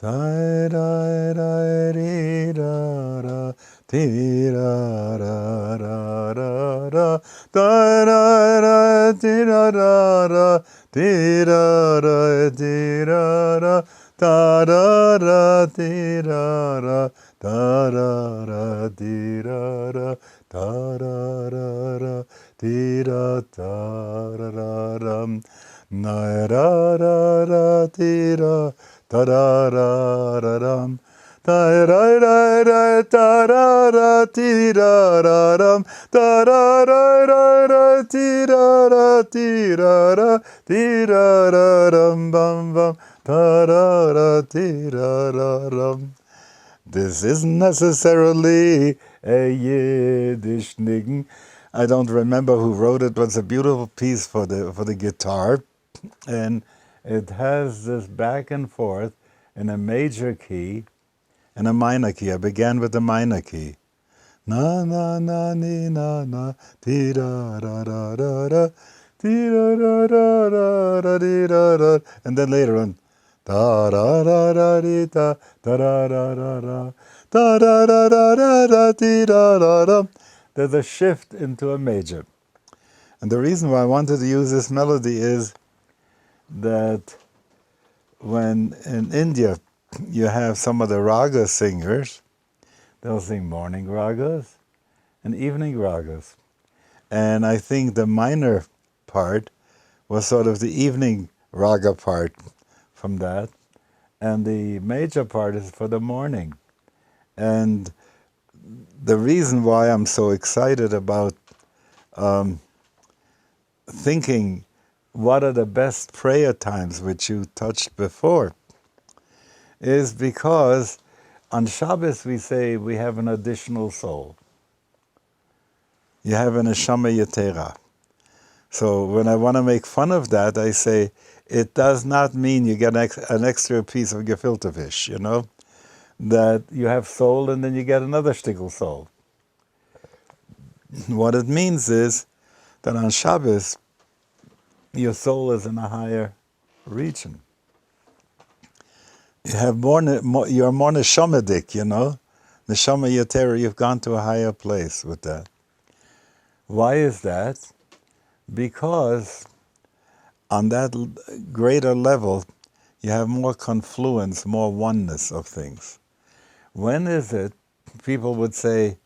da da da dee da da dee da da da da da da da dee da da da dee da da dee da da da da da dee da da da da da dee da da da da da dee da da da da na da da da dee da da da da da dum da da da da da da da dee da da dum da da da da da dee da da dee da da dee da da dum bum bum da da da dee da da dum. This isn't necessarily a Yiddish Niggun. I don't remember who wrote it, but it's a beautiful piece for the guitar, and it has this back and forth in a major key and a minor key. I began with the minor key. Na na na ni na na ti da da da da da ti da da da da da di da da, and then later on da da da da di da da da da da da da da da da da di da da da. There's a shift into a major, and the reason why I wanted to use this melody is that when in India you have some of the raga singers, they'll sing morning ragas and evening ragas. And I think the minor part was sort of the evening raga part from that, and the major part is for the morning. And the reason why I'm so excited about thinking what are the best prayer times, which you touched before, is because on Shabbos we say we have an additional soul. You have an neshama yetera. So when I want to make fun of that, I say it does not mean you get an extra piece of gefilte fish, you know, that you have soul and then you get another shtickle soul. What it means is that on Shabbos, your soul is in a higher region. You have you're more neshamadik, you know, neshama yetera. You've gone to a higher place with that. Why is that? Because on that greater level, you have more confluence, more oneness of things. When is it? People would say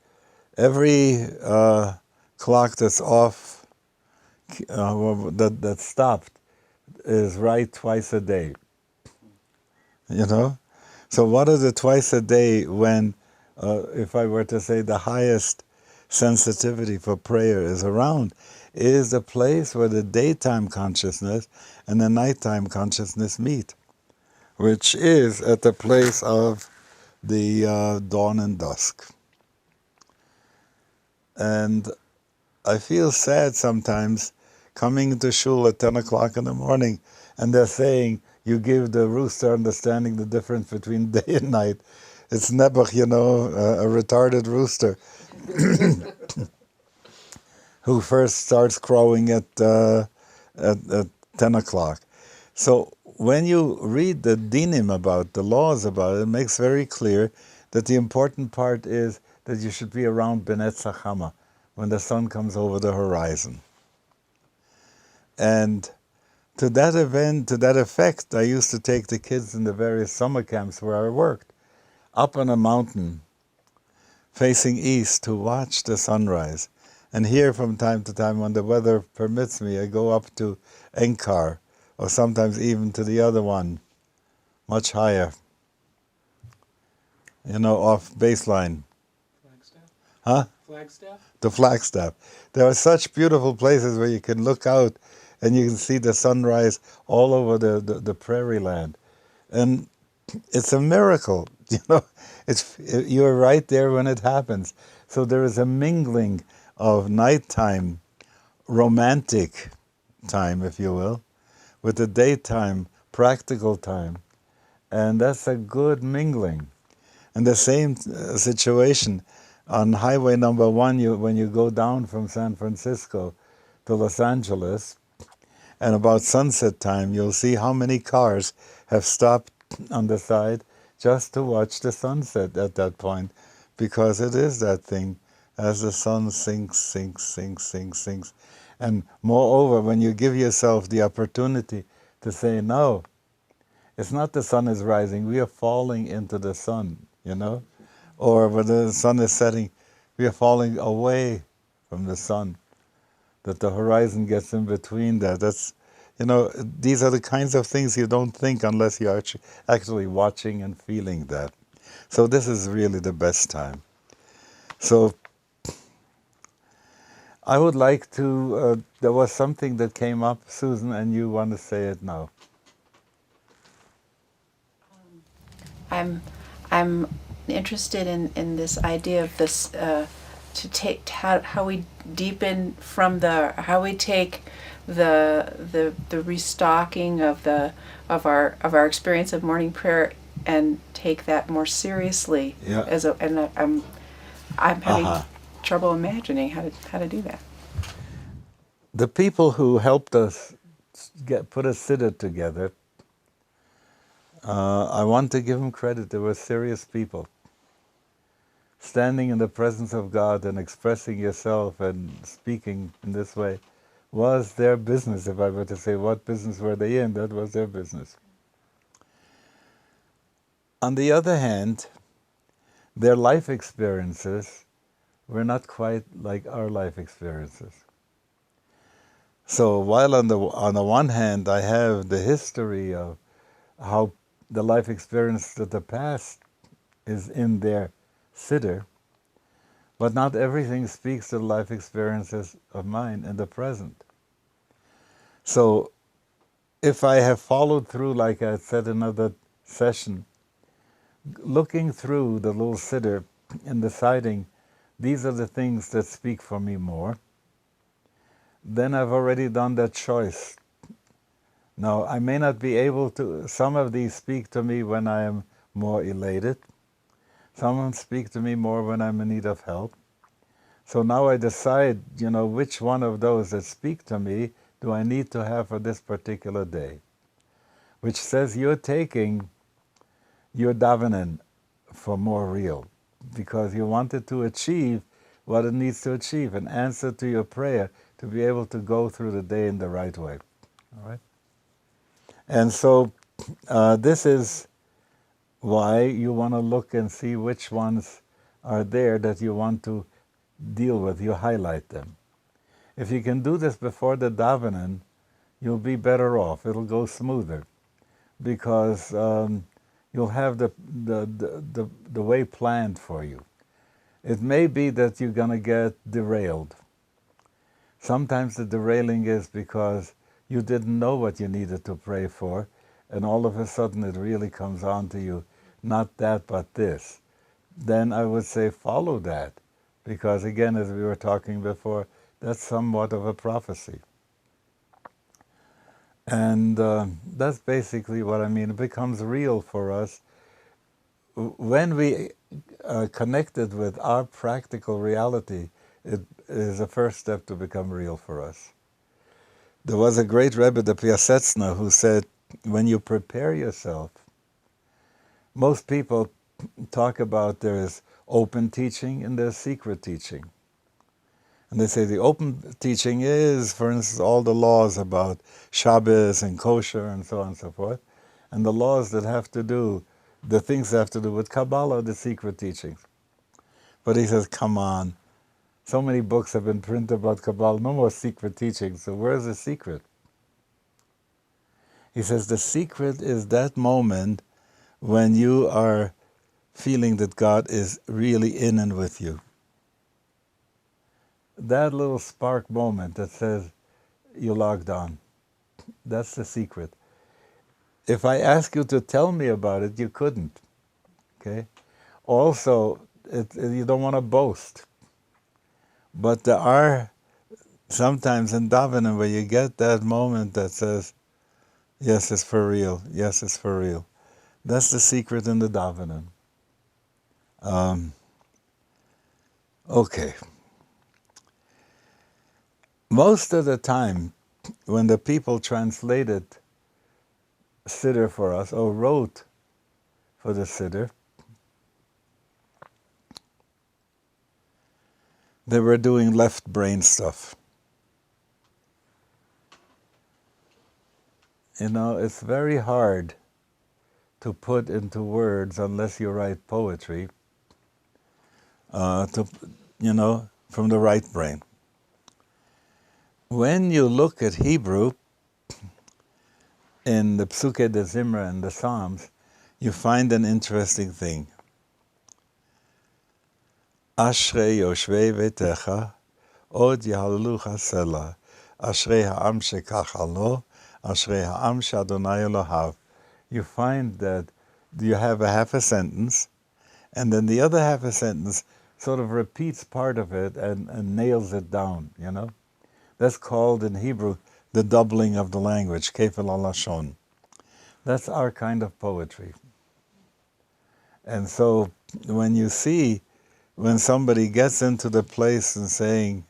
every clock that's off, that stopped, is right twice a day. You know? So what is it twice a day when, if I were to say the highest sensitivity for prayer is around, is the place where the daytime consciousness and the nighttime consciousness meet, which is at the place of the dawn and dusk. And I feel sad sometimes coming to shul at 10 o'clock in the morning and they're saying, you give the rooster understanding the difference between day and night. It's nebuch, you know, a retarded rooster who first starts crowing at 10 o'clock. So when you read the dinim about, the laws about it, it makes very clear that the important part is that you should be around Benetz Chama, when the sun comes over the horizon. And to that event, to that effect, I used to take the kids in the various summer camps where I worked, up on a mountain, facing east to watch the sunrise. And here from time to time, when the weather permits me, I go up to Enkar, or sometimes even to the other one, much higher, you know, off baseline. Flagstaff? Huh? Flagstaff? The Flagstaff. There are such beautiful places where you can look out and you can see the sunrise all over the prairie land. And it's a miracle, you know. You're right there when it happens. So there is a mingling of nighttime, romantic time, if you will, with the daytime, practical time. And that's a good mingling. And the same situation on Highway number 1, when you go down from San Francisco to Los Angeles, and about sunset time, you'll see how many cars have stopped on the side just to watch the sunset at that point, because it is that thing as the sun sinks. And moreover, when you give yourself the opportunity to say, no, it's not the sun is rising, we are falling into the sun, Or when the sun is setting, we are falling away from the sun, that the horizon gets in between that. That's, these are the kinds of things you don't think unless you're actually watching and feeling that. So this is really the best time. So I would like to, there was something that came up, Susan, and you want to say it now. I'm interested in this idea of this to take how we deepen from how we take the restocking of our experience of morning prayer and take that more seriously. Yeah. And I'm having trouble imagining how to do that. The people who helped us put a siddur together, I want to give them credit. They were serious people. Standing in the presence of God and expressing yourself and speaking in this way was their business. If I were to say what business were they in, that was their business. On the other hand, their life experiences were not quite like our life experiences. So while on the one hand I have the history of how the life experience of the past is in their siddur, but not everything speaks to the life experiences of mine in the present. So if I have followed through, like I said in another session, looking through the little siddur and deciding these are the things that speak for me more, then I've already done that choice. Now, I may not be able to, some of these speak to me when I am more elated. Some of them speak to me more when I'm in need of help. So now I decide, which one of those that speak to me do I need to have for this particular day? Which says you're taking your Davvenen for more real, because you wanted to achieve what it needs to achieve, an answer to your prayer to be able to go through the day in the right way. All right? And so this is why you want to look and see which ones are there that you want to deal with. You highlight them. If you can do this before the Davvenen, you'll be better off. It'll go smoother, because you'll have the way planned for you. It may be that you're going to get derailed. Sometimes the derailing is because you didn't know what you needed to pray for, and all of a sudden it really comes on to you, not that but this. Then I would say follow that, because again, as we were talking before, that's somewhat of a prophecy. And that's basically what I mean. It becomes real for us when we are connected with our practical reality. It is a first step to become real for us. There was a great Rebbe, the Piasetzner, who said, when you prepare yourself, most people talk about there is open teaching and there's secret teaching. And they say the open teaching is, for instance, all the laws about Shabbos and kosher and so on and so forth. And the laws that have to do, the things that have to do with Kabbalah, the secret teachings. But he says, come on, so many books have been printed about Kabbalah, no more secret teachings, so where's the secret? He says the secret is that moment when you are feeling that God is really in and with you. That little spark moment that says you logged on, that's the secret. If I ask you to tell me about it, you couldn't. Okay. Also, you don't want to boast, but there are sometimes in Davvenen where you get that moment that says, yes, it's for real. Yes, it's for real. That's the secret in the Davvenen. Okay. Most of the time, when the people translated siddur for us or wrote for the Siddur. They were doing left brain stuff. You know, it's very hard to put into words unless you write poetry, from the right brain. When you look at Hebrew in the Psuke de Zimra and the Psalms, you find an interesting thing. Ashrei yoshvei vetecha, od yahalu chasela, ashrei ha'am shekachalo, ashrei ha'am sh'Adonai Elohav. You find that you have a half a sentence, and then the other half a sentence sort of repeats part of it and nails it down, you know? That's called in Hebrew the doubling of the language, kefel halashon. That's our kind of poetry. And so when somebody gets into the place and saying,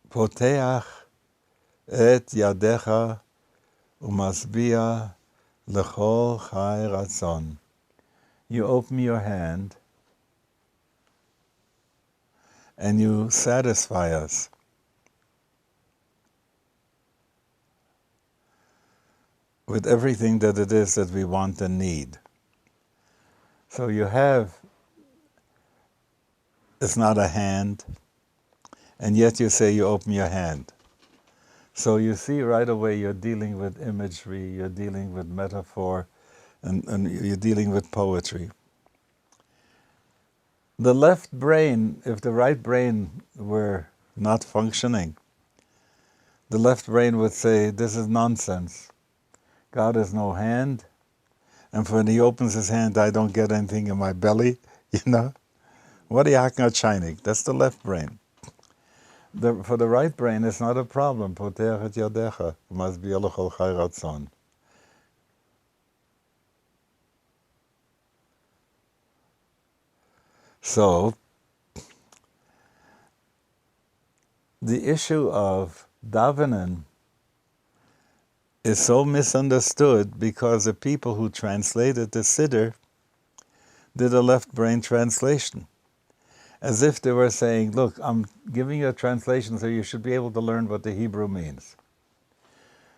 Poteach et yadecha umasbia lechol chai ratzon. You open your hand and you satisfy us. With everything that it is that we want and need. So it's not a hand, and yet you say you open your hand. So you see right away you're dealing with imagery, you're dealing with metaphor, and you're dealing with poetry. The left brain, if the right brain were not functioning, the left brain would say, this is nonsense. God has no hand, and when he opens his hand, I don't get anything in my belly, you know? What are you hacking out shining? That's the left brain. For the right brain, it's not a problem. Poteach et yadecha, umasbia lechol chai ratzon. So, the issue of Davvenen is so misunderstood because the people who translated the Siddur did a left brain translation. As if they were saying, look, I'm giving you a translation so you should be able to learn what the Hebrew means.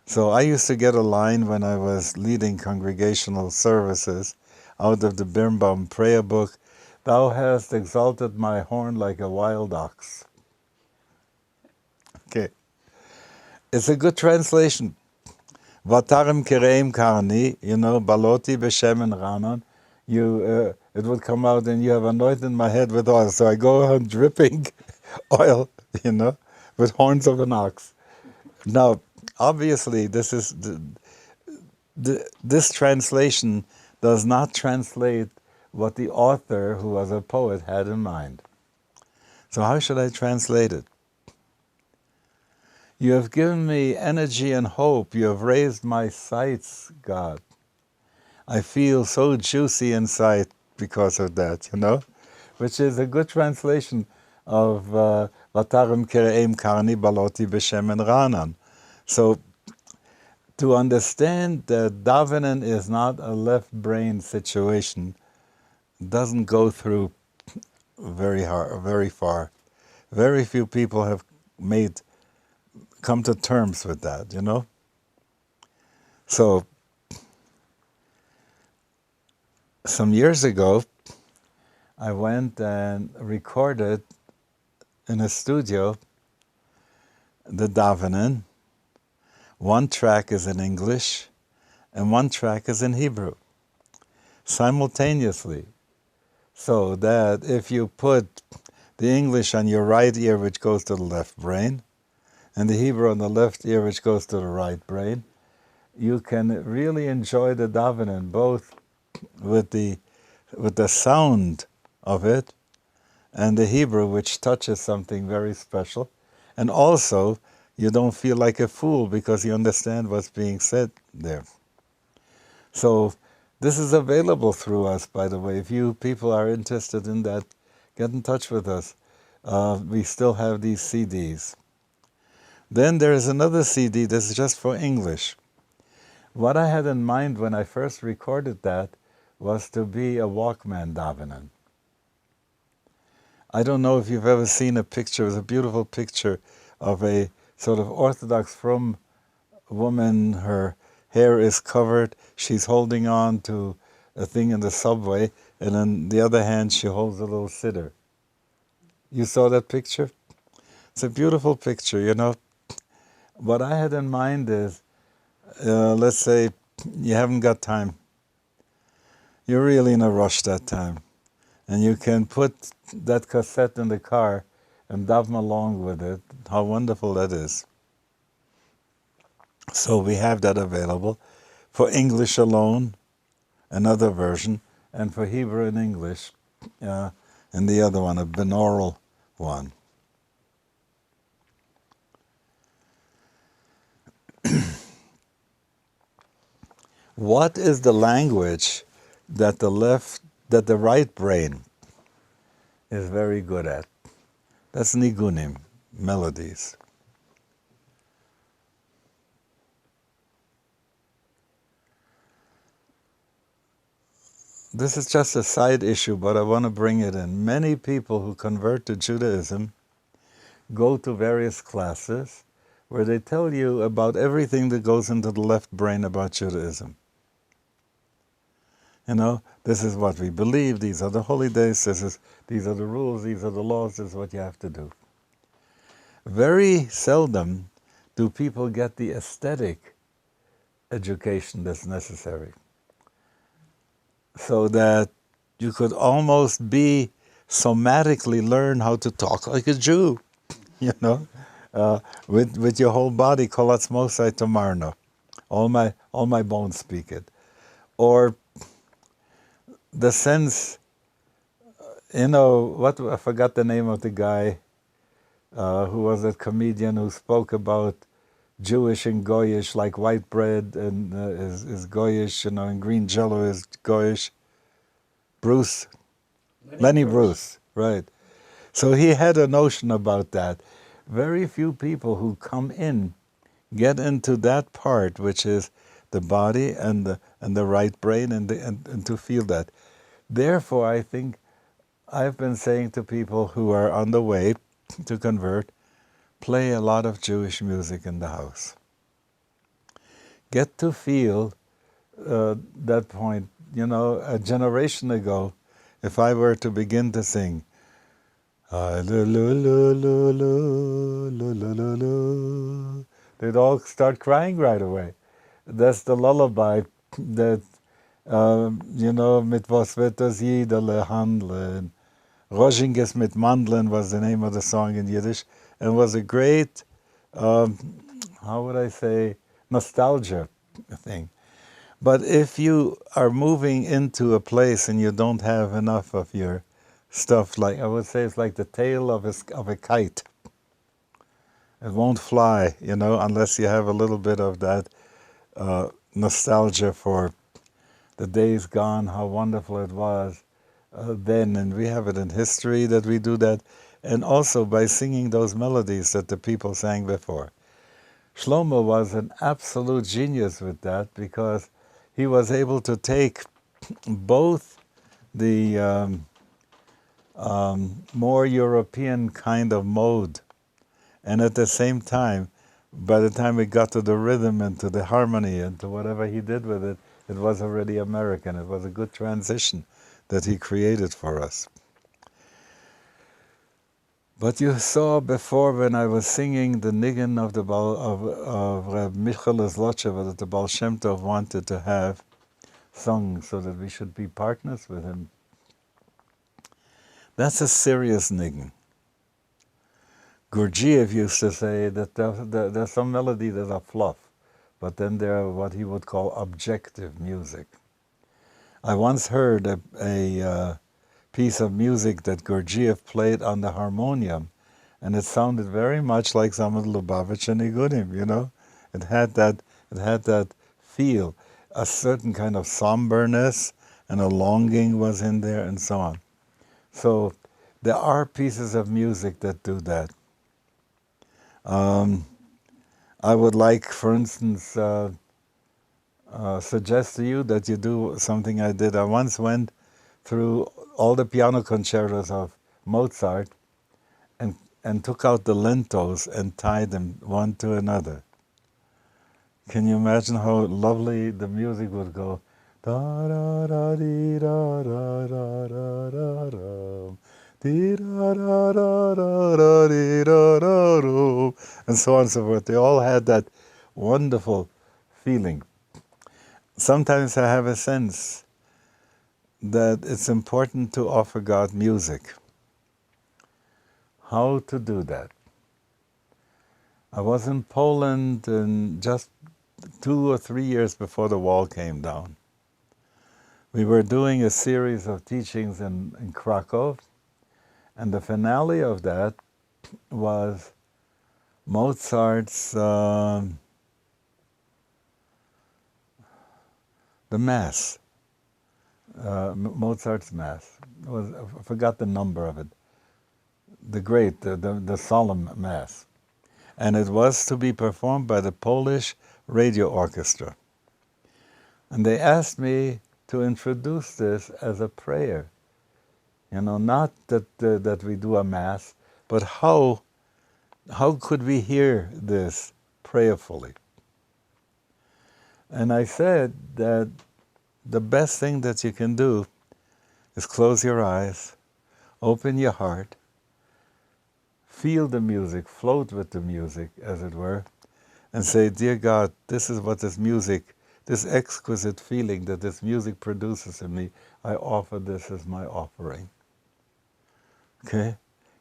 So I used to get a line when I was leading congregational services out of the Birnbaum prayer book, thou hast exalted my horn like a wild ox. Okay. It's a good translation. Vatarim kereim karni, baloti b'shemen ranan. It would come out and you have anointed my head with oil. So I go on dripping oil, with horns of an ox. Now, obviously, this translation does not translate what the author, who was a poet, had in mind. So how should I translate it? You have given me energy and hope. You have raised my sights, God. I feel so juicy inside because of that, which is a good translation of Vatarim kereim karni baloti b'shemen ranan. So to understand that Davvenen is not a left brain situation doesn't go through very far. Very few people have come to terms with that, So, some years ago, I went and recorded in a studio the Davvenen. One track is in English, and one track is in Hebrew, simultaneously. So that if you put the English on your right ear, which goes to the left brain, and the Hebrew on the left ear, which goes to the right brain, you can really enjoy the Davvenen, both with the sound of it, and the Hebrew, which touches something very special. And also, you don't feel like a fool because you understand what's being said there. So, this is available through us, by the way. If you people are interested in that, get in touch with us. We still have these CDs. Then there is another CD that's just for English. What I had in mind when I first recorded that was to be a Walkman Davvenen. I don't know if you've ever seen a picture, it's a beautiful picture of a sort of Orthodox frum woman. Her hair is covered, she's holding on to a thing in the subway, and on the other hand she holds a little siddur. You saw that picture? It's a beautiful picture, you know. What I had in mind is, let's say you haven't got time. You're really in a rush that time. And you can put that cassette in the car and daven along with it. How wonderful that is. So we have that available. For English alone, another version, and for Hebrew and English, and the other one, a binaural one. What is the language that the right brain is very good at? That's Niggunim, melodies. This is just a side issue, but I want to bring it in. Many people who convert to Judaism go to various classes where they tell you about everything that goes into the left brain about Judaism. You know, this is what we believe, these are the holidays, these are the rules, these are the laws, this is what you have to do. Very seldom do people get the aesthetic education that's necessary, so that you could almost be somatically learn how to talk like a Jew, you know, with your whole body. Kolatzmosai tomarno, all my bones speak it, or the sense, you know, what I forgot the name of the guy who was a comedian who spoke about Jewish and Goyish, like white bread and is Goyish, you know, and green jello is Goyish. Lenny Bruce, right. So he had a notion about that. Very few people who come in get into that part, which is the body and the right brain, and to feel that. Therefore, I think I've been saying to people who are on the way to convert, play a lot of Jewish music in the house. Get to feel that point. You know, a generation ago, if I were to begin to sing, they'd all start crying right away. That's the lullaby that, you know, mit was wird das Jiederle handeln. Rozinges mit Mandeln was the name of the song in Yiddish, and was a great, how would I say, nostalgia thing. But if you are moving into a place and you don't have enough of your stuff, like I would say, it's like the tail of a kite. It won't fly, you know, unless you have a little bit of that nostalgia for the days gone, how wonderful it was then. And we have it in history that we do that, and also by singing those melodies that the people sang before. Shlomo was an absolute genius with that, because he was able to take both the more European kind of mode, and at the same time, by the time it got to the rhythm and to the harmony and to whatever he did with it, it was already American. It was a good transition that he created for us. But you saw before, when I was singing the Niggun of Reb Michael Kosacoff, that the Baal Shem Tov wanted to have sung so that we should be partners with him. That's a serious Niggun. Gurdjieff used to say that there's some melody that are fluff, but then there are what he would call objective music. I once heard a piece of music that Gurdjieff played on the harmonium, and it sounded very much like some of the Lubavitcher Nigunim, you know? It had that feel, a certain kind of somberness, and a longing was in there, and so on. So there are pieces of music that do that. I would like, for instance, suggest to you that you do something I did. I once went through all the piano concertos of Mozart and took out the lentos and tied them one to another. Can you imagine how lovely the music would go? Da da da dee da da da da da da. Dee da da da da da dee da da da. And so on and so forth. They all had that wonderful feeling. Sometimes I have a sense that it's important to offer God music. How to do that? I was in Poland and just 2 or 3 years before the wall came down. We were doing a series of teachings in Krakow, and the finale of that was Mozart's the Mass. Mozart's Mass. I forgot the number of it. The solemn Mass. And it was to be performed by the Polish Radio Orchestra. And they asked me to introduce this as a prayer. Not that we do a Mass, but how could we hear this prayerfully? And I said that the best thing that you can do is close your eyes, open your heart, feel the music, float with the music, as it were, and say, dear God, this is what this music, this exquisite feeling that this music produces in me, I offer this as my offering. Okay?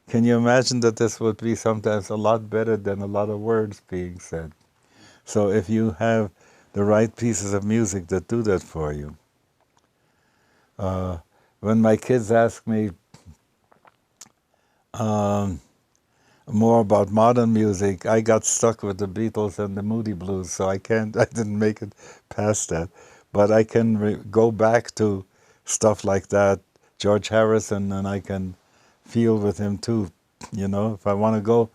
Can you imagine that this would be sometimes a lot better than a lot of words being said? So if you have the right pieces of music that do that for you. When my kids ask me more about modern music, I got stuck with the Beatles and the Moody Blues, so I didn't make it past that. But I can go back to stuff like that, George Harrison, and I can feel with him too. If I want to go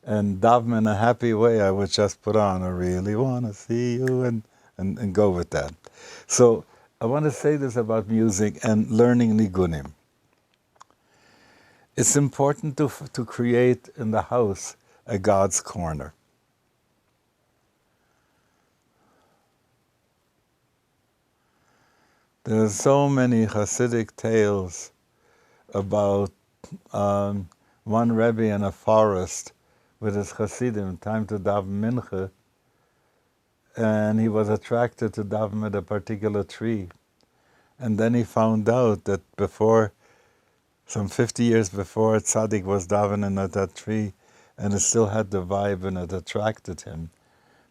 and daven in a happy way, I would just put on, I really want to see you, and go with that. So I want to say this about music and learning Niggunim. It's important to create in the house a God's corner. There are so many Hasidic tales about one Rebbe in a forest with his Hasidim, time to daven mincha, and he was attracted to daven at a particular tree. And then he found out that some 50 years before, Tzaddik was davening at that tree, and it still had the vibe and it attracted him.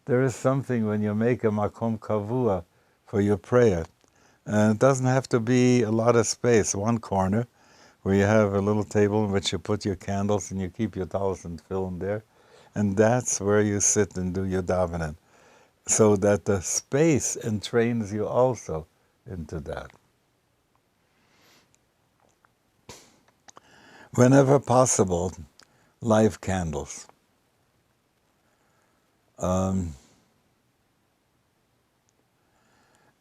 There is something when you make a makom kavua for your prayer, and it doesn't have to be a lot of space, one corner, where you have a little table in which you put your candles and you keep your talis and film there, and that's where you sit and do your davening, so that the space entrains you also into that. Whenever possible, live candles.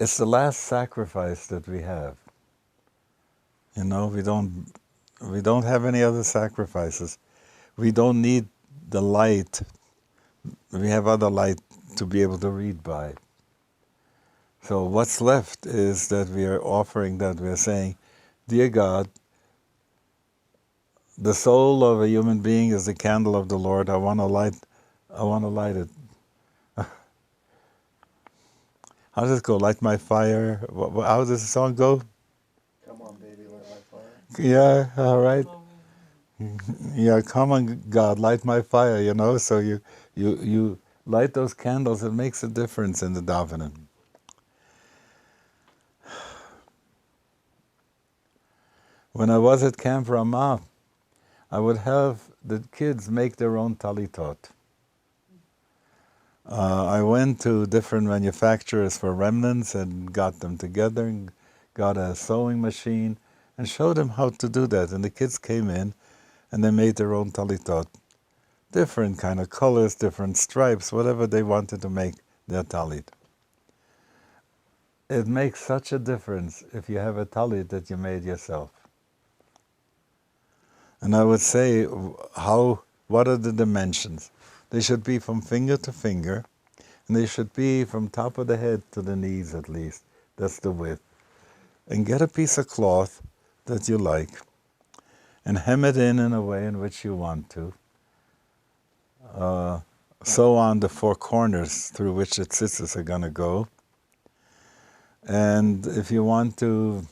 It's the last sacrifice that we have. We don't have any other sacrifices. We don't need the light. We have other light to be able to read by. So what's left is that we are offering that. We are saying, dear God, the soul of a human being is the candle of the Lord. I want to light it. How does it go? Light my fire. How does the song go? Come on, baby, light my fire. Yeah, all right. Yeah, come on, God, light my fire. So you light those candles. It makes a difference in the davening. When I was at Camp Ramah, I would have the kids make their own talitot. I went to different manufacturers for remnants and got them together and got a sewing machine and showed them how to do that. And the kids came in and they made their own talitot. Different kind of colors, different stripes, whatever they wanted to make their talit. it makes such a difference if you have a talit that you made yourself. And I would say, what are the dimensions? They should be from finger to finger, and they should be from top of the head to the knees at least. That's the width. And get a piece of cloth that you like, and hem it in a way in which you want to. Sew on the four corners through which the tzitzis are going to go. And if you want to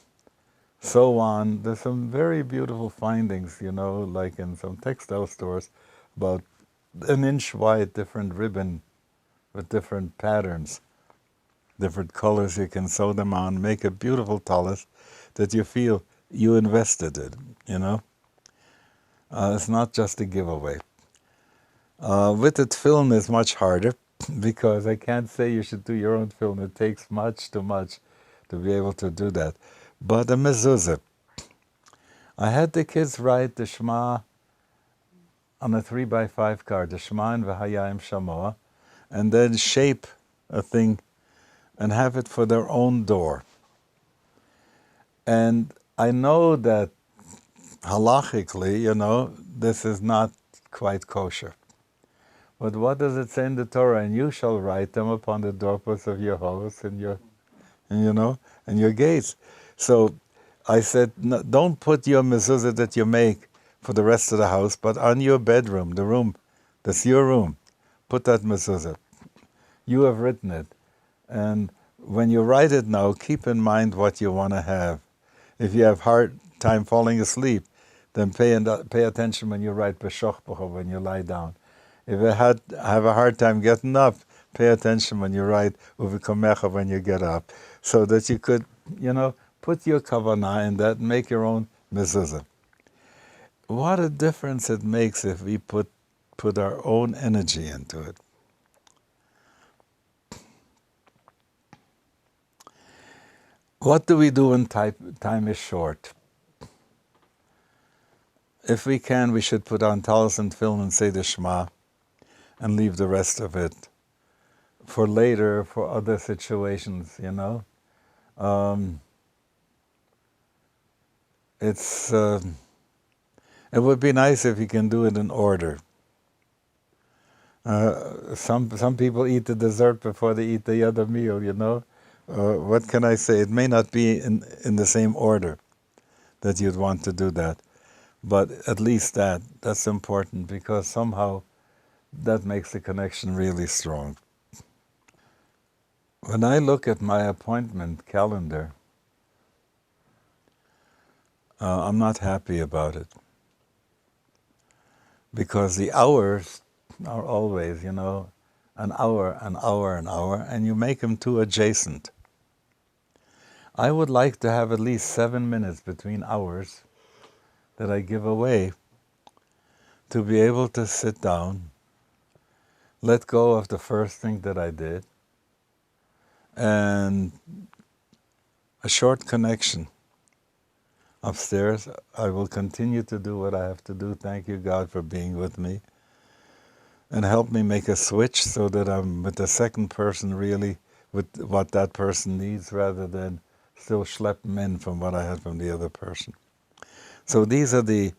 sew on, there's some very beautiful findings, like in some textile stores, about an inch wide, different ribbon with different patterns, different colors. You can sew them on, make a beautiful tallis that you feel you invested in, it's not just a giveaway. With the tefillin it's much harder, because I can't say you should do your own tefillin. It takes much too much to be able to do that. But a mezuzah. I had the kids write the Shema on a 3x5 card, the Shema and V'hayayim Shamoa, and then shape a thing and have it for their own door. And I know that halachically, this is not quite kosher. But what does it say in the Torah? And you shall write them upon the doorposts of your house and your gates. So I said, no, don't put your mezuzah that you make for the rest of the house, but on your bedroom, the room, that's your room. Put that mezuzah. You have written it. And when you write it now, keep in mind what you want to have. If you have hard time falling asleep, then pay attention when you write B'shoch B'cho, when you lie down. If you have a hard time getting up, pay attention when you write Uvikomecha when you get up, so that you could, put your kavanah in that and make your own mezuzah. What a difference it makes if we put our own energy into it. What do we do when time is short? If we can, we should put on talis and tefillin and say the Shema, and leave the rest of it for later, for other situations, It would be nice if you can do it in order. Some people eat the dessert before they eat the other meal, What can I say? It may not be in the same order that you'd want to do that, but at least that's important, because somehow that makes the connection really strong. When I look at my appointment calendar, I'm not happy about it, because the hours are always, an hour, an hour, an hour, and you make them too adjacent. I would like to have at least 7 minutes between hours that I give away to be able to sit down, let go of the first thing that I did, and a short connection. Upstairs, I will continue to do what I have to do. Thank you, God, for being with me. And help me make a switch so that I'm with the second person really with what that person needs, rather than still schlep them in from what I had from the other person. So these are the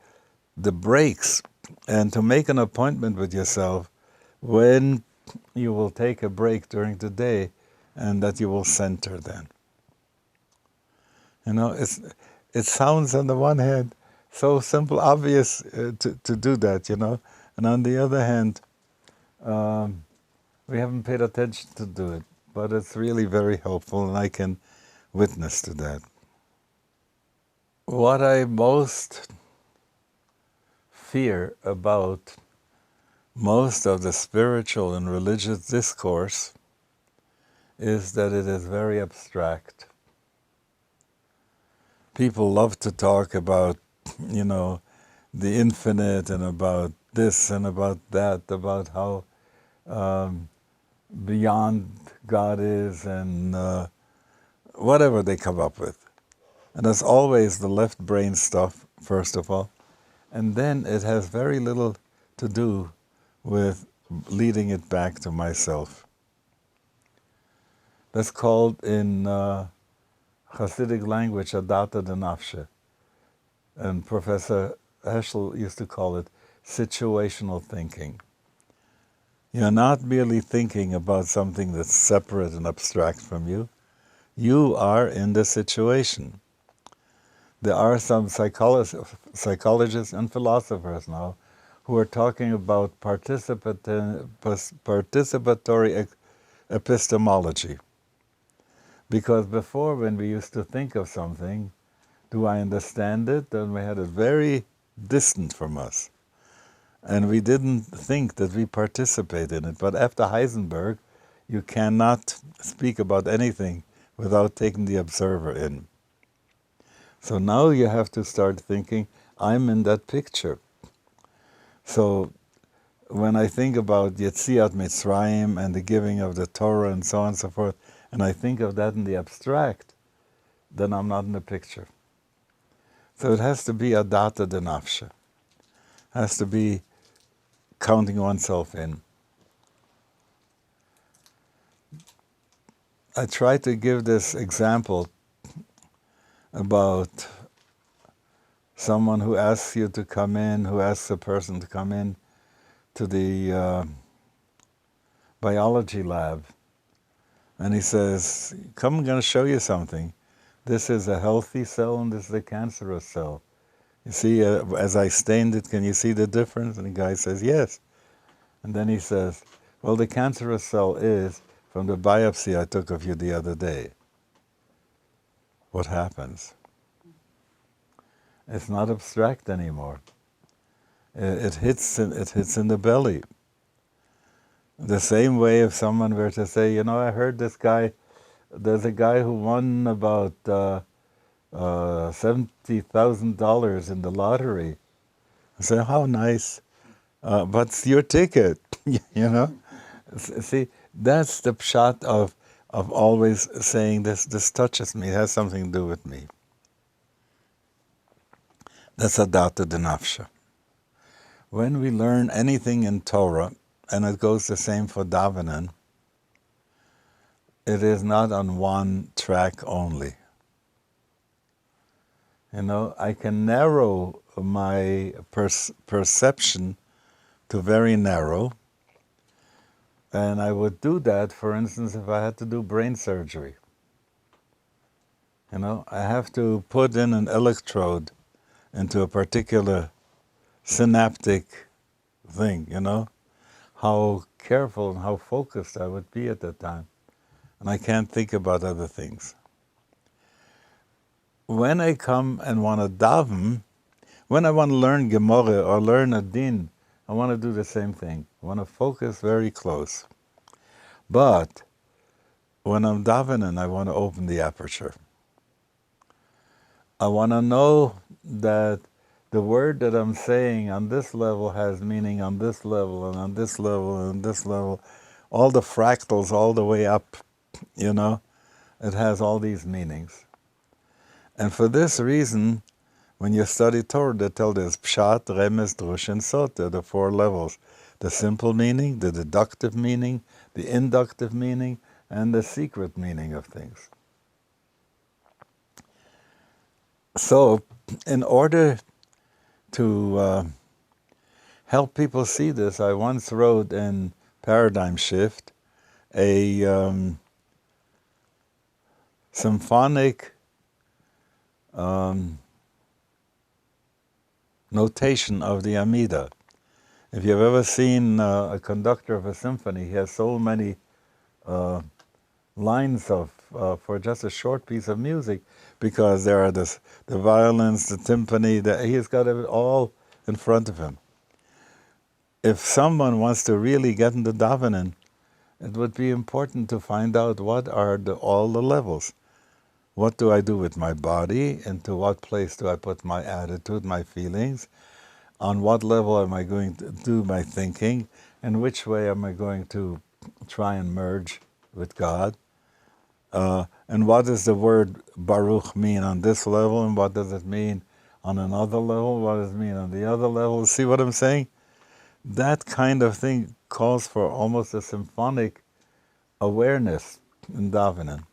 breaks. And to make an appointment with yourself when you will take a break during the day, and that you will center then. It sounds on the one hand so simple, obvious to do that, and on the other hand, we haven't paid attention to do it, but it's really very helpful, and I can witness to that. What I most fear about most of the spiritual and religious discourse is that it is very abstract. People love to talk about, the infinite, and about this and about that, about how beyond God is, and whatever they come up with. And that's always the left brain stuff, first of all. And then it has very little to do with leading it back to myself. That's called in Hasidic language ADATA D'NAFSHA. And Professor Heschel used to call it situational thinking. You're not merely thinking about something that's separate and abstract from you. You are in the situation. There are some psychologists and philosophers now who are talking about participatory epistemology. Because before, when we used to think of something, do I understand it? Then we had it very distant from us. And we didn't think that we participate in it. But after Heisenberg, you cannot speak about anything without taking the observer in. So now you have to start thinking, I'm in that picture. So when I think about Yetziat Mitzrayim and the giving of the Torah and so on and so forth, and I think of that in the abstract, then I'm not in the picture. So it has to be ADATA D'NAFSHA. Has to be counting oneself in. I try to give this example about someone who asks you to come in, who asks a person to come in to the biology lab. And he says, come, I'm going to show you something. This is a healthy cell and this is a cancerous cell. You see, as I stained it, can you see the difference? And the guy says, yes. And then he says, well, the cancerous cell is from the biopsy I took of you the other day. What happens? It's not abstract anymore. It hits in the belly. The same way if someone were to say, you know, I heard this guy, there's a guy who won about $70,000 in the lottery. I say, how nice. But it's your ticket, you know? See, that's the pshat of always saying this touches me, it has something to do with me. That's ADATA D'NAFSHA. When we learn anything in Torah, and it goes the same for Davvenen, it is not on one track only. You know, I can narrow my perception to very narrow, and I would do that, for instance, if I had to do brain surgery. You know, I have to put in an electrode into a particular synaptic thing, you know, how careful and how focused I would be at that time. And I can't think about other things. When I come and want to daven, when I want to learn Gemara or learn a din, I want to do the same thing. I want to focus very close. But when I'm davening, I want to open the aperture. I want to know that the word that I'm saying on this level has meaning on this level and on this level and on this level. All the fractals all the way up, you know, it has all these meanings. And for this reason, when you study Torah, they tell there's Pshat, Remez, Drush, and Sot. They're the four levels. The simple meaning, the deductive meaning, the inductive meaning, and the secret meaning of things. So, in order to help people see this, I once wrote in Paradigm Shift a symphonic notation of the Amida. If you've ever seen a conductor of a symphony, he has so many lines of for just a short piece of music, because there are the violins, the timpani, he has got it all in front of him. If someone wants to really get into Davvenen, it would be important to find out what are all the levels. What do I do with my body? Into what place do I put my attitude, my feelings? On what level am I going to do my thinking? And which way am I going to try and merge with God? And what does the word Baruch mean on this level? And what does it mean on another level? What does it mean on the other level? See what I'm saying? That kind of thing calls for almost a symphonic awareness in Davvenen.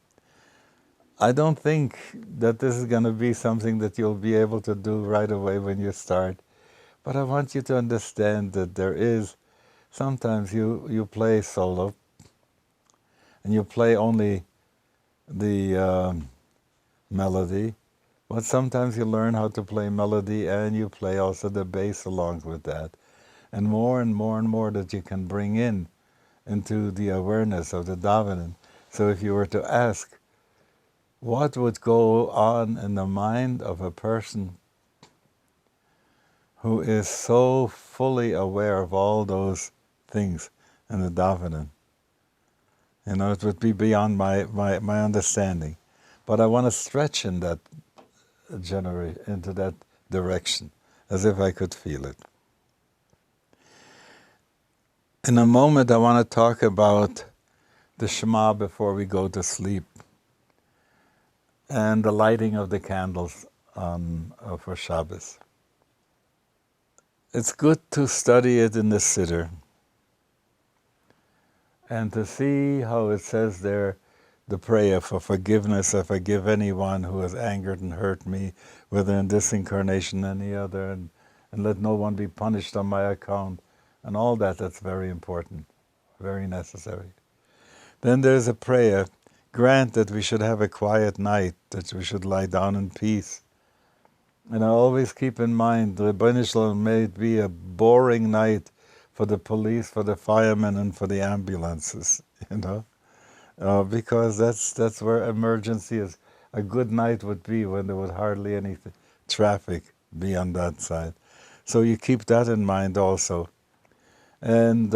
I don't think that this is going to be something that you'll be able to do right away when you start, but I want you to understand that there is, sometimes you play solo, and you play only the melody, but sometimes you learn how to play melody and you play also the bass along with that. And more and more and more that you can bring into the awareness of the Davvenen. So if you were to ask, what would go on in the mind of a person who is so fully aware of all those things in the Davvenen? You know, it would be beyond my understanding. But I want to stretch in that into that direction, as if I could feel it. In a moment, I want to talk about the Shema before we go to sleep, and the lighting of the candles for Shabbos. It's good to study it in the Siddur, and to see how it says there, the prayer for forgiveness. I forgive anyone who has angered and hurt me, whether in this incarnation or any other, and let no one be punished on my account, and all that. That's very important, very necessary. Then there's a prayer, grant that we should have a quiet night, that we should lie down in peace. And I always keep in mind, the Rabbi Shalom, may it be a boring night for the police, for the firemen, and for the ambulances, you know? Because that's where emergency is. A good night would be when there would hardly any traffic be on that side. So you keep that in mind also. And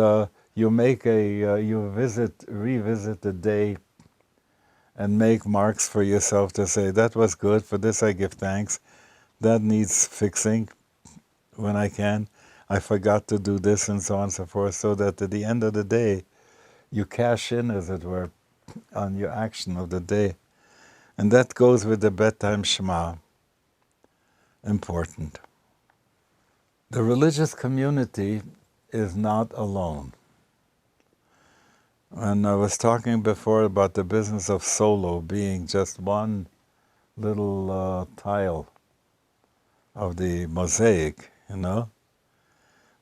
you make you revisit the day and make marks for yourself to say, that was good, for this I give thanks. That needs fixing when I can. I forgot to do this, and so on and so forth, so that at the end of the day, you cash in, as it were, on your action of the day. And that goes with the bedtime Shema. Important. The religious community is not alone. And I was talking before about the business of solo being just one little tile of the mosaic, you know.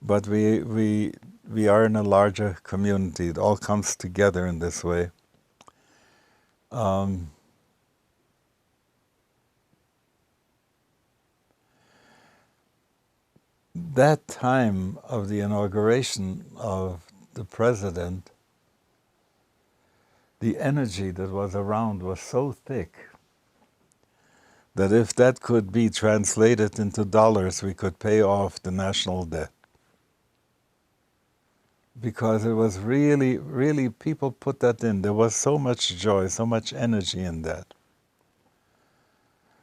But we are in a larger community. It all comes together in this way. That time of the inauguration of the president, the energy that was around was so thick that if that could be translated into dollars, we could pay off the national debt. Because it was really, really, people put that in. There was so much joy, so much energy in that.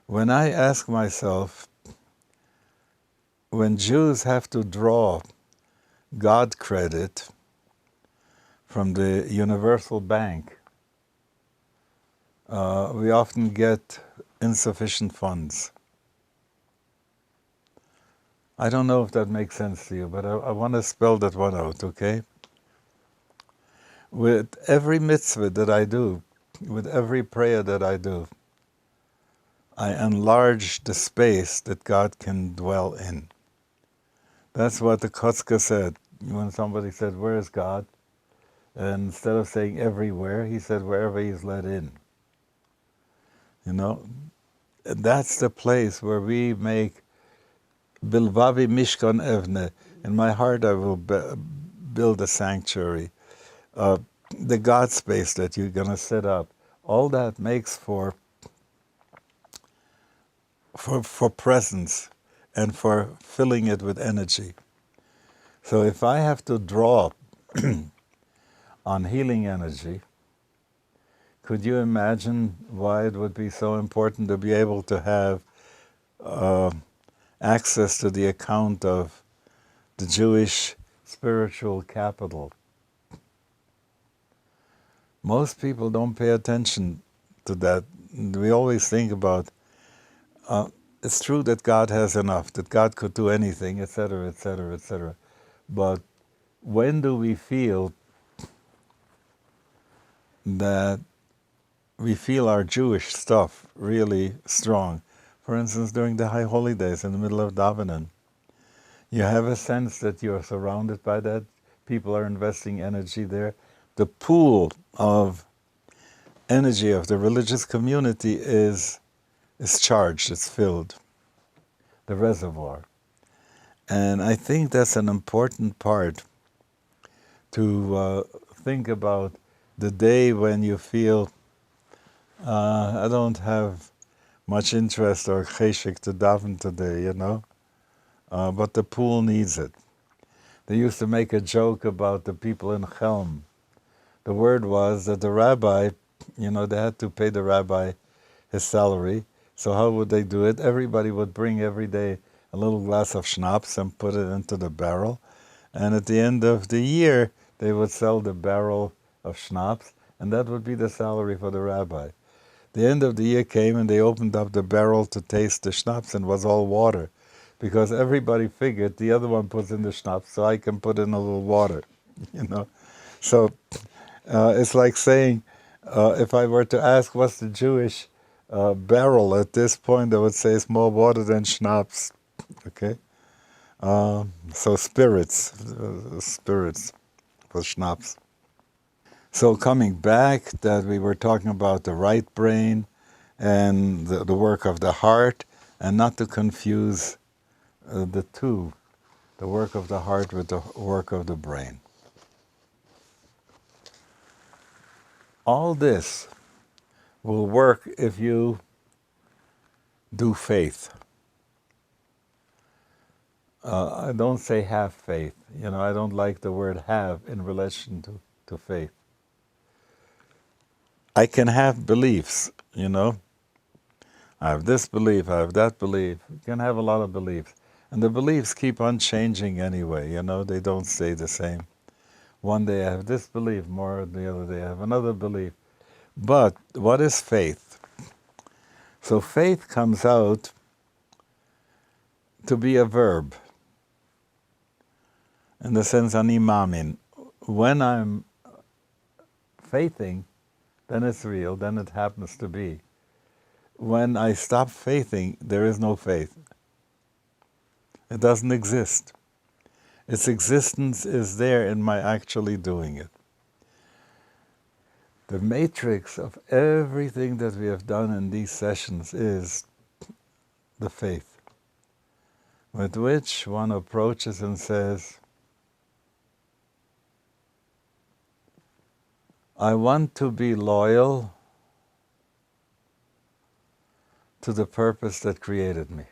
When I ask myself, when Jews have to draw God credit from the Universal Bank, we often get insufficient funds. I don't know if that makes sense to you, but I want to spell that one out, okay? With every mitzvah that I do, with every prayer that I do, I enlarge the space that God can dwell in. That's what the Kotzka said. When somebody said, where is God? And instead of saying everywhere, he said wherever he's let in. You know, that's the place where we make Bilvavi Mishkan Evne. In my heart I will build a sanctuary. The God space that you're going to set up, all that makes for presence and for filling it with energy. So if I have to draw on healing energy, could you imagine why it would be so important to be able to have access to the account of the Jewish spiritual capital? Most people don't pay attention to that. We always think about, it's true that God has enough, that God could do anything, etc., etc., etc. But when do we feel that we feel our Jewish stuff really strong. For instance, during the high holidays in the middle of Davvenen, you have a sense that you're surrounded by that. People are investing energy there. The pool of energy of the religious community is charged, it's filled, the reservoir. And I think that's an important part to think about the day when you feel, I don't have much interest or cheshik to daven today, but the pool needs it. They used to make a joke about the people in Chelm. The word was that the rabbi, they had to pay the rabbi his salary. So how would they do it? Everybody would bring every day a little glass of schnapps and put it into the barrel. And at the end of the year, they would sell the barrel of schnapps, and that would be the salary for the rabbi. The end of the year came, and they opened up the barrel to taste the schnapps, and it was all water, because everybody figured the other one puts in the schnapps, so I can put in a little water, So it's like saying, if I were to ask what's the Jewish barrel at this point, I would say it's more water than schnapps. Okay, so spirits for schnapps. So coming back, that we were talking about the right brain and the work of the heart, and not to confuse the two, the work of the heart with the work of the brain. All this will work if you do faith. I don't say have faith. I don't like the word have in relation to faith. I can have beliefs, I have this belief, I have that belief. You can have a lot of beliefs. And the beliefs keep on changing anyway, they don't stay the same. One day I have this belief, more the other day I have another belief. But what is faith? So faith comes out to be a verb, in the sense ani mamin. When I'm faithing, then it's real, then it happens to be. When I stop faithing, there is no faith. It doesn't exist. Its existence is there in my actually doing it. The matrix of everything that we have done in these sessions is the faith, with which one approaches and says, I want to be loyal to the purpose that created me.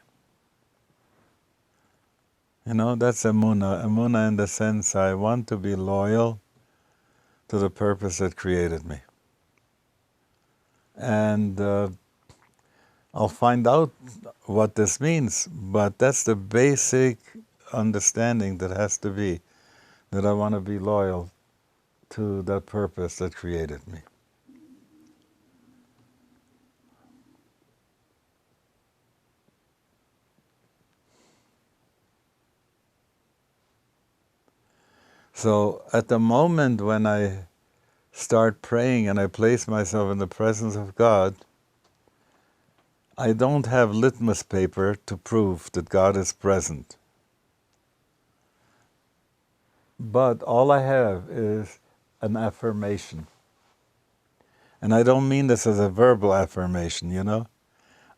That's emunah. Emunah in the sense I want to be loyal to the purpose that created me. And I'll find out what this means, but that's the basic understanding that has to be, that I want to be loyal to that purpose that created me. So at the moment when I start praying and I place myself in the presence of God, I don't have litmus paper to prove that God is present. But all I have is an affirmation. And I don't mean this as a verbal affirmation,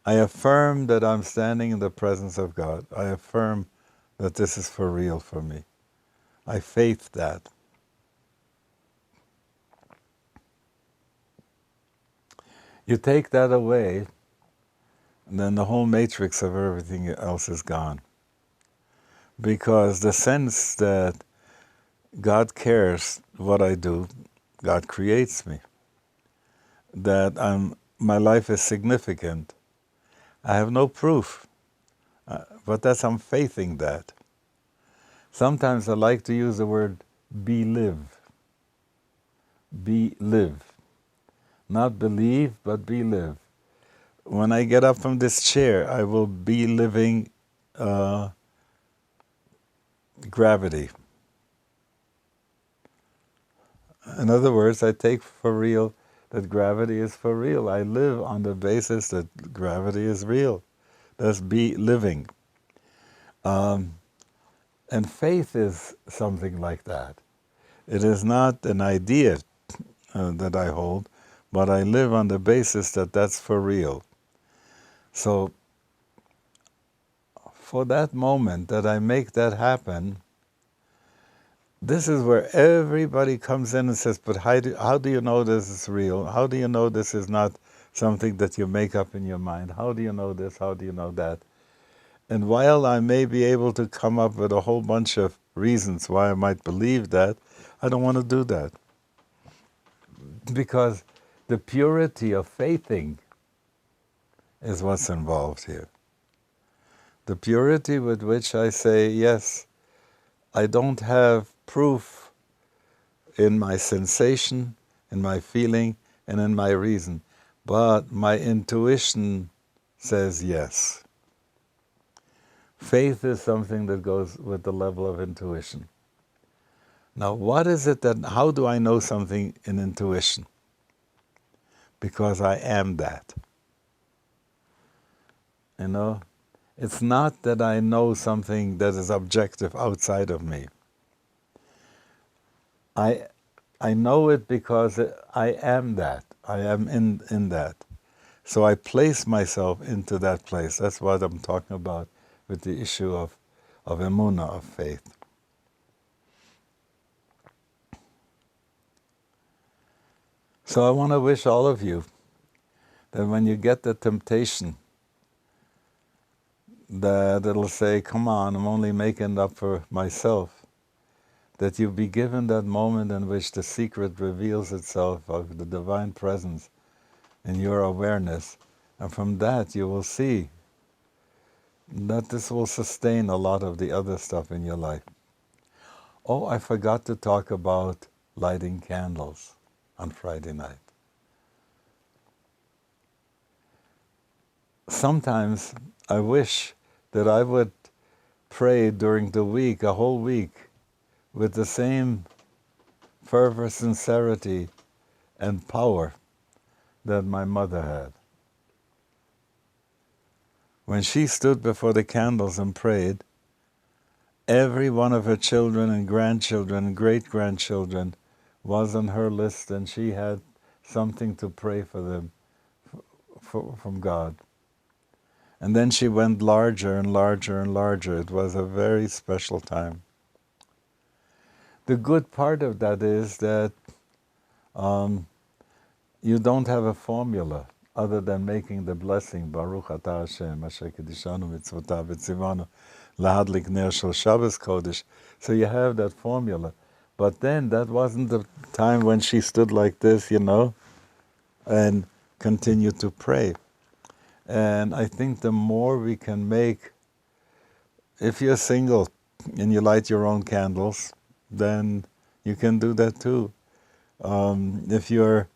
I affirm that I'm standing in the presence of God. I affirm that this is for real for me. I faith that. You take that away, and then the whole matrix of everything else is gone. Because the sense that God cares what I do, God creates me, that my life is significant. I have no proof, but I'm faithing that. Sometimes I like to use the word be-live. Be-live. Not believe, but be-live. When I get up from this chair, I will be living gravity. In other words, I take for real that gravity is for real. I live on the basis that gravity is real. That's living. And faith is something like that. It is not an idea that I hold, but I live on the basis that that's for real. So for that moment that I make that happen, this is where everybody comes in and says, but how do you know this is real? How do you know this is not something that you make up in your mind? How do you know this? How do you know that? And while I may be able to come up with a whole bunch of reasons why I might believe that, I don't want to do that. Because the purity of faithing is what's involved here. The purity with which I say, yes, I don't have proof in my sensation, in my feeling, and in my reason, but my intuition says yes. Faith is something that goes with the level of intuition. Now, what is it how do I know something in intuition? Because I am that. You know, it's not that I know something that is objective outside of me. I know it because I am that. I am in that. So I place myself into that place. That's what I'm talking about with the issue of emunah, of faith. So I want to wish all of you that when you get the temptation that it'll say, come on, I'm only making it up for myself, that you be given that moment in which the secret reveals itself of the divine presence in your awareness, and from that you will see that this will sustain a lot of the other stuff in your life. Oh, I forgot to talk about lighting candles on Friday night. Sometimes I wish that I would pray during the week, a whole week, with the same fervor, sincerity, and power that my mother had. When she stood before the candles and prayed, every one of her children and grandchildren and great-grandchildren was on her list, and she had something to pray for them from God. And then she went larger and larger and larger. It was a very special time. The good part of that is that you don't have a formula other than making the blessing, Baruch Atah Hashem, Asher Kedishanu Mitzvotav V'tzivanu Lahadlik Ner Shel Shabbos Kodesh. So you have that formula. But then that wasn't the time when she stood like this, you know, and continued to pray. And I think the more we can make, if you're single and you light your own candles, then you can do that too. If you're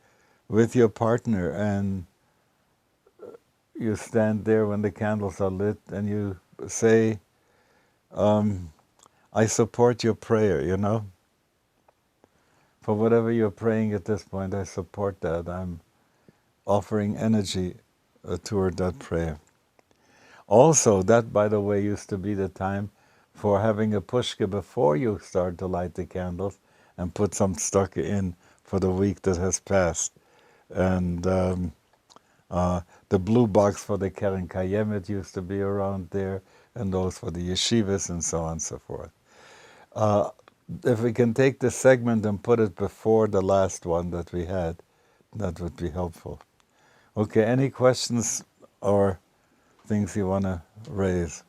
with your partner and you stand there when the candles are lit and you say, I support your prayer, you know. For whatever you're praying at this point, I support that. I'm offering energy toward that prayer. Also, that, by the way, used to be the time for having a pushka before you start to light the candles and put some stuck in for the week that has passed. And the blue box for the Keren Kayemet used to be around there, and those for the yeshivas and so on and so forth. If we can take this segment and put it before the last one that we had, that would be helpful. Okay, any questions or things you want to raise?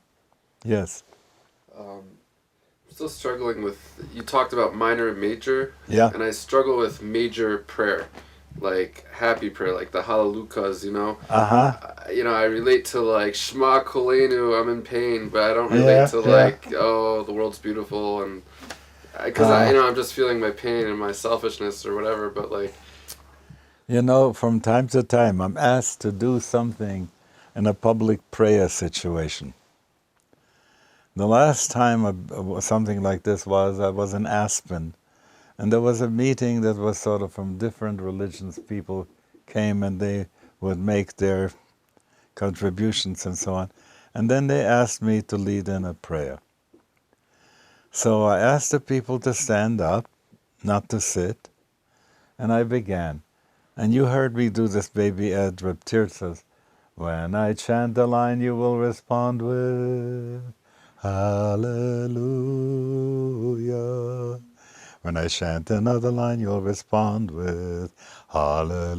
Yes. I'm still struggling with, you talked about minor and major, Yeah. and I struggle with major prayer, like happy prayer, like the hallelujahs, you know. You know, I relate to like Shema Kolenu, I'm in pain, but I don't relate to like, oh, the world's beautiful, and because I, you know, I'm just feeling my pain and my selfishness or whatever, but like, you know, from time to time, I'm asked to do something in a public prayer situation. The last time something like this I was in Aspen, and there was a meeting that was sort of from different religions, people came and they would make their contributions and so on. And then they asked me to lead in a prayer. So I asked the people to stand up, not to sit, and I began. And you heard me do this baby ad Reb Tirtzas. When I chant the line, you will respond with Hallelujah. When I chant another line, you'll respond with Hallelujah.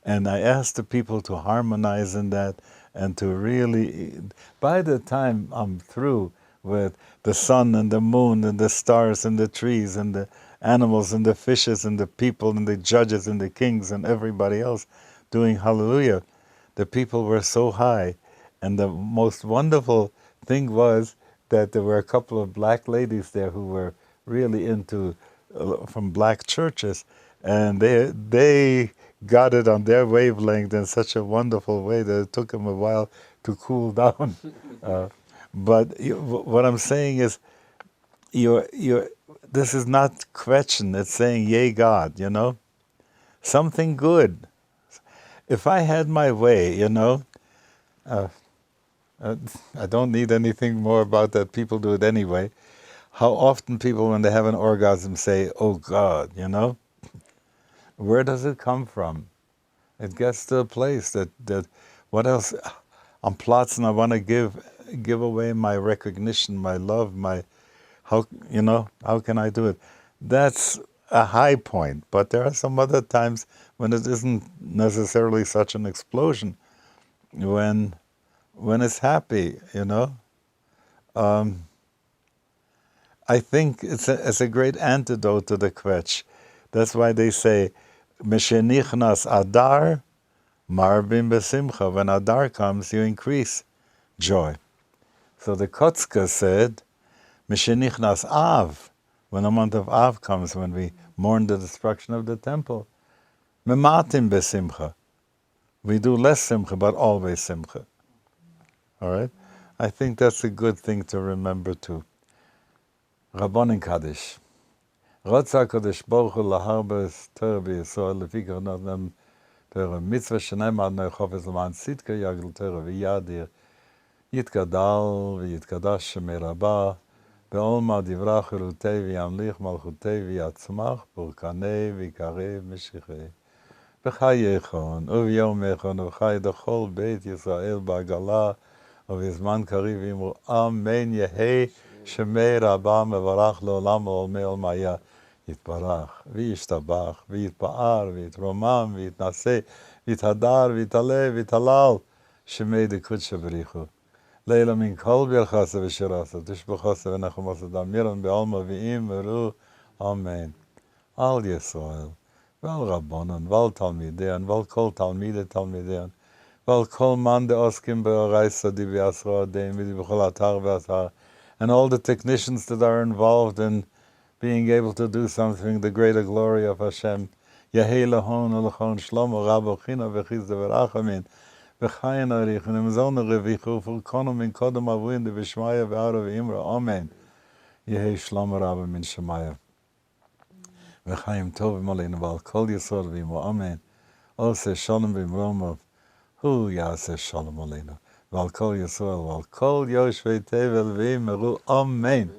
And I asked the people to harmonize in that and to really, by the time I'm through with the sun and the moon and the stars and the trees and the animals and the fishes and the people and the judges and the kings and everybody else doing hallelujah, the people were so high. And the most wonderful thing was that there were a couple of black ladies there who were really into, from black churches, and they got it on their wavelength in such a wonderful way that it took them a while to cool down. But what I'm saying is, this is not question, it's saying, yea, God, something good. If I had my way, I don't need anything more about that. People do it anyway. How often people, when they have an orgasm, say, oh God, Where does it come from? It gets to a place that what else? I'm plots and I want to give away my recognition, my love, how can I do it? That's a high point, but there are some other times when it isn't necessarily such an explosion, when it's happy, I think it's a great antidote to the kvetch. That's why they say, Meshenichnas Adar, Marbim Besimcha. When Adar comes, you increase joy. So the Kotzka said, Meshenichnas Av, when the month of Av comes, when we mourn the destruction of the temple, Mematim Besimcha. We do less simcha, but always simcha. All right? I think that's a good thing to remember too. Rabbanan Kaddish. Rotza Kaddish Baruch Hu laharbes Torah b'Yisrael lefikach nodem Torah mitzvah shenaimad ne'chofes l'man tzidka yagel Torah v'yadir yitkadal v'yitkadash shemei rabah be'olma divrach elutei v'yamlich malchutei v'yatzmach burkanei v'yikarev meshichei v'chayechon u'v'yomechon u'v'chay d'chol beit Yisrael ba'gala u'v'zman kariv imru amen yehei shemei rabah mevarach le'olam olmei olmaya יתברך, וישתבח, ויתפאר, ויתרומם, ויתנשא, ויתהדר, ויתעלה, ויתהלל, שמי דקודשא בריחו. לילה מן כל ברכסה ושירסה, תשבחסה ונחמסה דמירן בעלמא ואמרו, אמן. על ישראל, ועל רבנן, ועל תלמידיהן, ועל כל תלמידיהן, ועל כל מאן דעוסקים באורייסא דיביעשרה דין, ודיבכל אתר ואתר, and all the technicians that are involved in being able to do something, the greater glory of Hashem. Yehei lahon ulachon shlomo rabo china v'chiz de'verachamin v'chayin arich v'nemzon revichu v'ulkono min kodom avuin de v'shmaya v'ara v'imra. Amen. Yehei shlomo rabo min shemaya v'chayim tov v'moleinu v'al kol yisod v'imo. Amen. Ose shalom v'imromov hu yaseh shalom aleinu v'al kol yisod v'al kol yoshvei tevel v'imru. Amen.